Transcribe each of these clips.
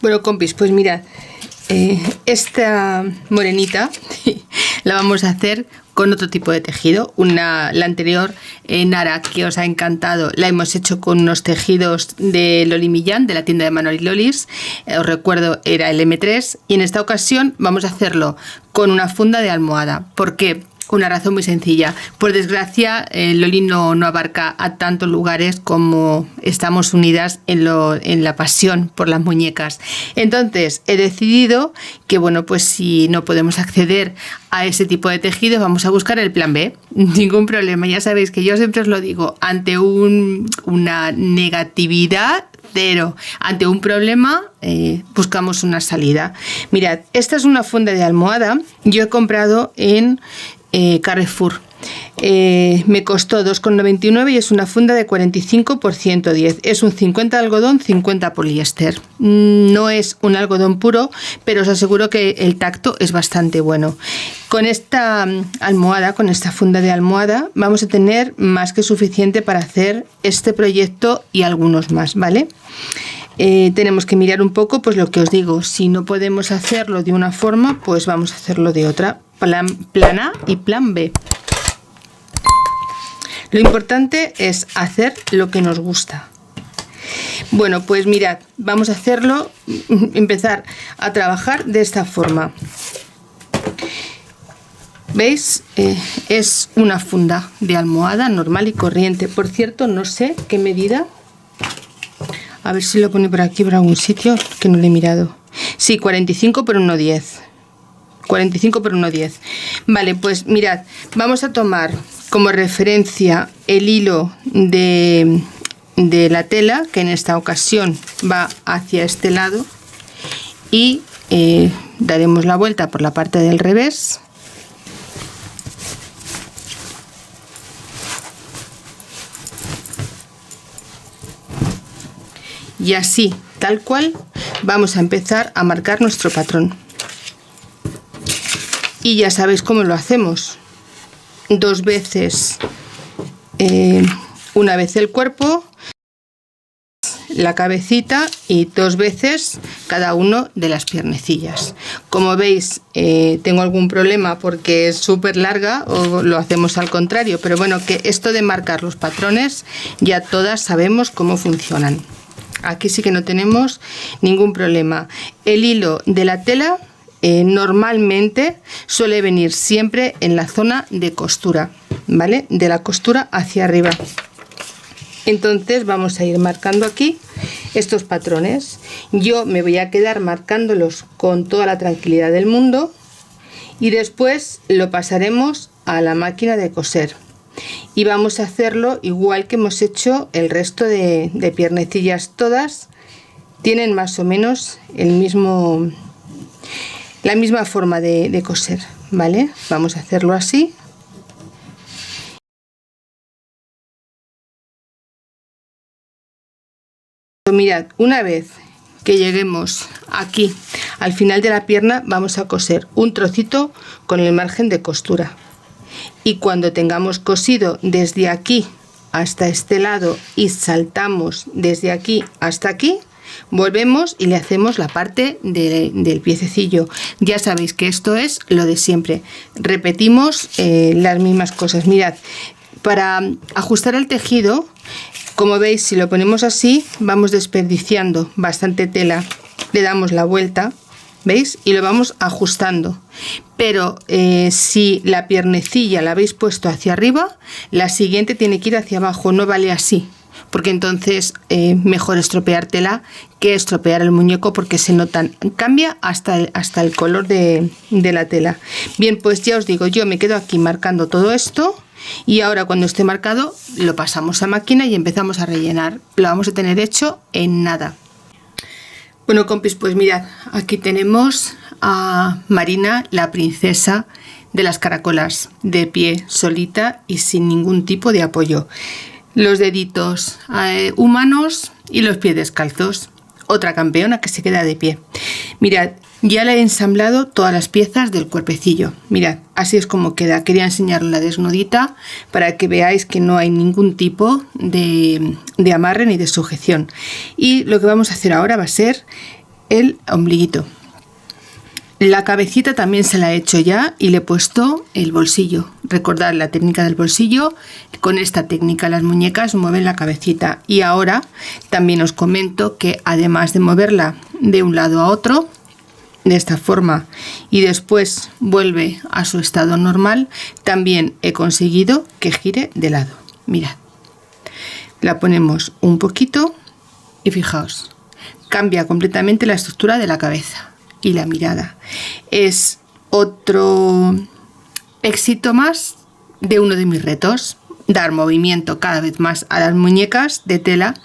Bueno, compis, pues mirad, esta morenita la vamos a hacer con otro tipo de tejido. La anterior, Nara, que os ha encantado, la hemos hecho con unos tejidos de Loli Millán, de la tienda de Manoli Lolis. Os recuerdo, era el M3. Y en esta ocasión vamos a hacerlo con una funda de almohada. ¿Por qué? Una razón muy sencilla. Por desgracia, Loli no abarca a tantos lugares como estamos unidas en la pasión por las muñecas. Entonces, he decidido que, bueno, pues si no podemos acceder a ese tipo de tejido, vamos a buscar el plan B. Ningún problema. Ya sabéis que yo siempre os lo digo, ante una negatividad, cero. Ante un problema, buscamos una salida. Mirad, esta es una funda de almohada. Yo he comprado en Carrefour. Me costó 2,99 y es una funda de 45 por 110. Es un 50 algodón, 50 poliéster. No es un algodón puro, pero os aseguro que el tacto es bastante bueno. Con esta almohada, con esta funda de almohada, vamos a tener más que suficiente para hacer este proyecto y algunos más, ¿vale? Tenemos que mirar un poco, pues lo que os digo, si no podemos hacerlo de una forma, pues vamos a hacerlo de otra. Plan A y plan B. Lo importante es hacer lo que nos gusta. Bueno, pues mirad, vamos a hacerlo, empezar a trabajar de esta forma. ¿Veis? Es una funda de almohada normal y corriente. Por cierto, no sé qué medida. A ver si lo pone por aquí, por algún sitio, que no lo he mirado. Sí, 45 por 1,10. 45 por 1,10. Vale, pues mirad, vamos a tomar como referencia el hilo de la tela, que en esta ocasión va hacia este lado, y daremos la vuelta por la parte del revés. Y así, tal cual, vamos a empezar a marcar nuestro patrón. Y ya sabéis cómo lo hacemos. 2 veces, una vez el cuerpo, la cabecita y 2 veces cada uno de las piernecillas. Como veis, tengo algún problema porque es súper larga, o lo hacemos al contrario, pero bueno, que esto de marcar los patrones ya todas sabemos cómo funcionan. Aquí sí que no tenemos ningún problema. El hilo de la tela normalmente suele venir siempre en la zona de costura, ¿vale? De la costura hacia arriba. Entonces vamos a ir marcando aquí estos patrones. Yo me voy a quedar marcándolos con toda la tranquilidad del mundo y después lo pasaremos a la máquina de coser. Y vamos a hacerlo igual que hemos hecho el resto de piernecillas. Todas tienen más o menos la misma forma de coser, ¿vale? Vamos a hacerlo así. Mirad, una vez que lleguemos aquí al final de la pierna, vamos a coser un trocito con el margen de costura. Y cuando tengamos cosido desde aquí hasta este lado y saltamos desde aquí hasta aquí, volvemos y le hacemos la parte del piececillo. Ya sabéis que esto es lo de siempre. Repetimos las mismas cosas. Mirad, para ajustar el tejido, como veis, si lo ponemos así, vamos desperdiciando bastante tela. Le damos la vuelta, ¿veis? Y lo vamos ajustando. Pero si la piernecilla la habéis puesto hacia arriba, la siguiente tiene que ir hacia abajo, no vale así. Porque entonces mejor estropear tela que estropear el muñeco, porque se notan, cambia hasta el color de la tela. Bien, pues ya os digo, yo me quedo aquí marcando todo esto y ahora cuando esté marcado lo pasamos a máquina y empezamos a rellenar. Lo vamos a tener hecho en nada. Bueno, compis, pues mirad, aquí tenemos a Marina, la princesa de las caracolas, de pie, solita y sin ningún tipo de apoyo. Los deditos humanos y los pies descalzos. Otra campeona que se queda de pie. Mirad, ya le he ensamblado todas las piezas del cuerpecillo. Mirad, así es como queda. Quería enseñaros la desnudita para que veáis que no hay ningún tipo de amarre ni de sujeción. Y lo que vamos a hacer ahora va a ser el ombliguito. La cabecita también se la he hecho ya y le he puesto el bolsillo. Recordad la técnica del bolsillo. Con esta técnica las muñecas mueven la cabecita. Y ahora también os comento que además de moverla de un lado a otro, de esta forma, y después vuelve a su estado normal, también he conseguido que gire de lado. Mirad. La ponemos un poquito y fijaos, cambia completamente la estructura de la cabeza y la mirada. Es otro éxito más de uno de mis retos, dar movimiento cada vez más a las muñecas de tela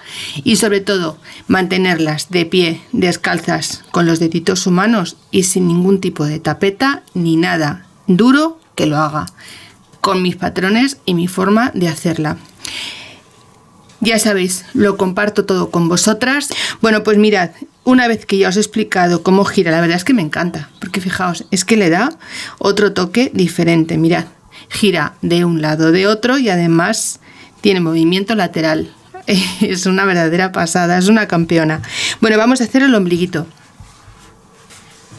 y sobre todo mantenerlas de pie, descalzas, con los deditos humanos y sin ningún tipo de tapeta ni nada duro que lo haga, con mis patrones y mi forma de hacerla. Ya sabéis, lo comparto todo con vosotras. Bueno, pues mirad, una vez que ya os he explicado cómo gira, la verdad es que me encanta, porque fijaos, es que le da otro toque diferente. Mirad, gira de un lado de otro y además tiene movimiento lateral. Es una verdadera pasada, es una campeona. Bueno, vamos a hacer el ombliguito.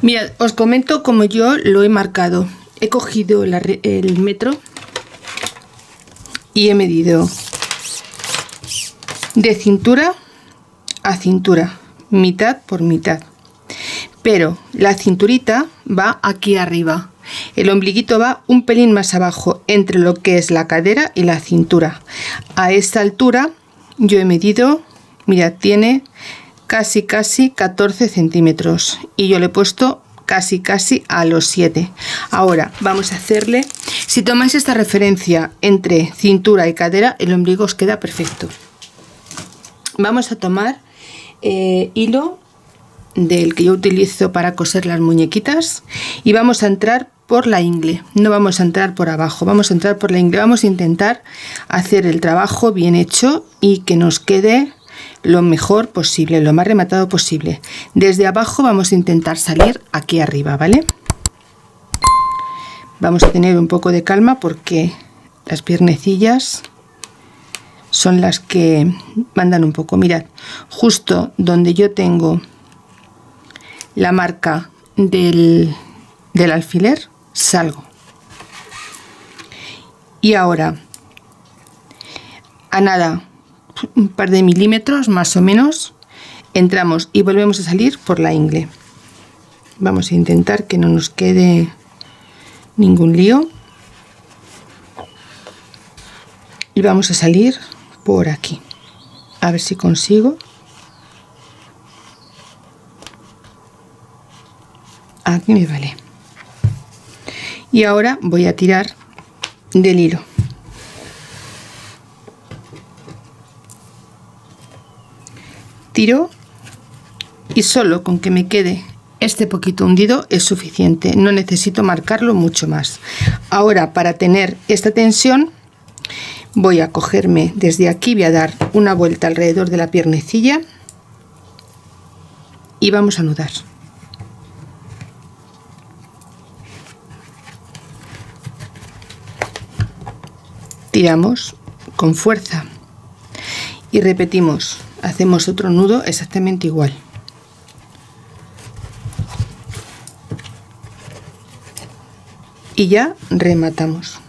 Mirad, os comento cómo yo lo he marcado. He cogido el metro y he medido de cintura a cintura, mitad por mitad, pero la cinturita va aquí arriba, el ombliguito va un pelín más abajo, entre lo que es la cadera y la cintura. A esta altura yo he medido, mirad, tiene casi 14 centímetros y yo le he puesto casi a los 7. Ahora vamos a hacerle, si tomáis esta referencia entre cintura y cadera, el ombligo os queda perfecto. Vamos a tomar hilo del que yo utilizo para coser las muñequitas y vamos a entrar por la ingle, no vamos a entrar por abajo, vamos a entrar por la ingle. Vamos a intentar hacer el trabajo bien hecho y que nos quede lo mejor posible, lo más rematado posible. Desde abajo vamos a intentar salir aquí arriba, ¿vale? Vamos a tener un poco de calma porque las piernecillas son las que mandan un poco. Mirad, justo donde yo tengo la marca del alfiler, salgo. Y ahora, a nada, un par de milímetros más o menos, entramos y volvemos a salir por la ingle. Vamos a intentar que no nos quede ningún lío. Y vamos a salir por aquí, a ver si consigo. Aquí me vale. Y ahora voy a tirar del hilo. Tiro y solo con que me quede este poquito hundido es suficiente, no necesito marcarlo mucho más. Ahora, para tener esta tensión, voy a cogerme desde aquí, voy a dar una vuelta alrededor de la piernecilla y vamos a anudar. Tiramos con fuerza y repetimos, hacemos otro nudo exactamente igual. Y ya rematamos.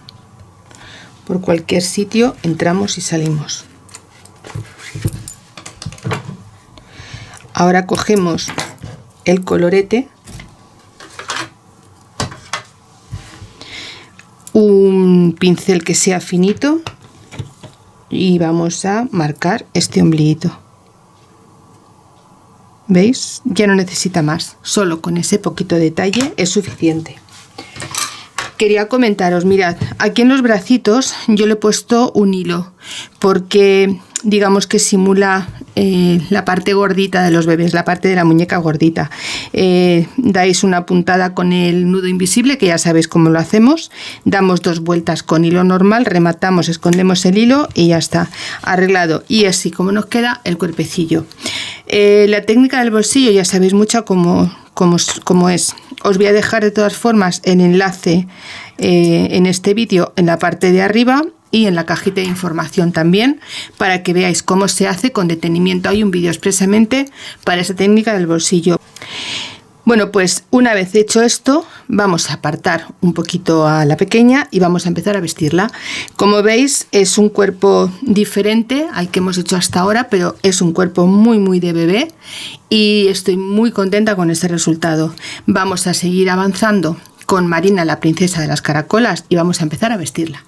Por cualquier sitio entramos y salimos. Ahora cogemos el colorete, un pincel que sea finito y vamos a marcar este ombliguito. ¿Veis? Ya no necesita más, solo con ese poquito detalle es suficiente. Quería comentaros, mirad, aquí en los bracitos yo le he puesto un hilo porque digamos que simula la parte gordita de los bebés, la parte de la muñeca gordita. Dais una puntada con el nudo invisible, que ya sabéis cómo lo hacemos, damos 2 vueltas con hilo normal, rematamos, escondemos el hilo y ya está, arreglado. Y así como nos queda el cuerpecillo. La técnica del bolsillo ya sabéis mucho cómo es. Os voy a dejar de todas formas el enlace en este vídeo en la parte de arriba y en la cajita de información también, para que veáis cómo se hace con detenimiento. Hay un vídeo expresamente para esa técnica del bolsillo. Bueno, pues una vez hecho esto, vamos a apartar un poquito a la pequeña y vamos a empezar a vestirla. Como veis, es un cuerpo diferente al que hemos hecho hasta ahora, pero es un cuerpo muy de bebé y estoy muy contenta con este resultado. Vamos a seguir avanzando con Marina, la princesa de las caracolas, y vamos a empezar a vestirla.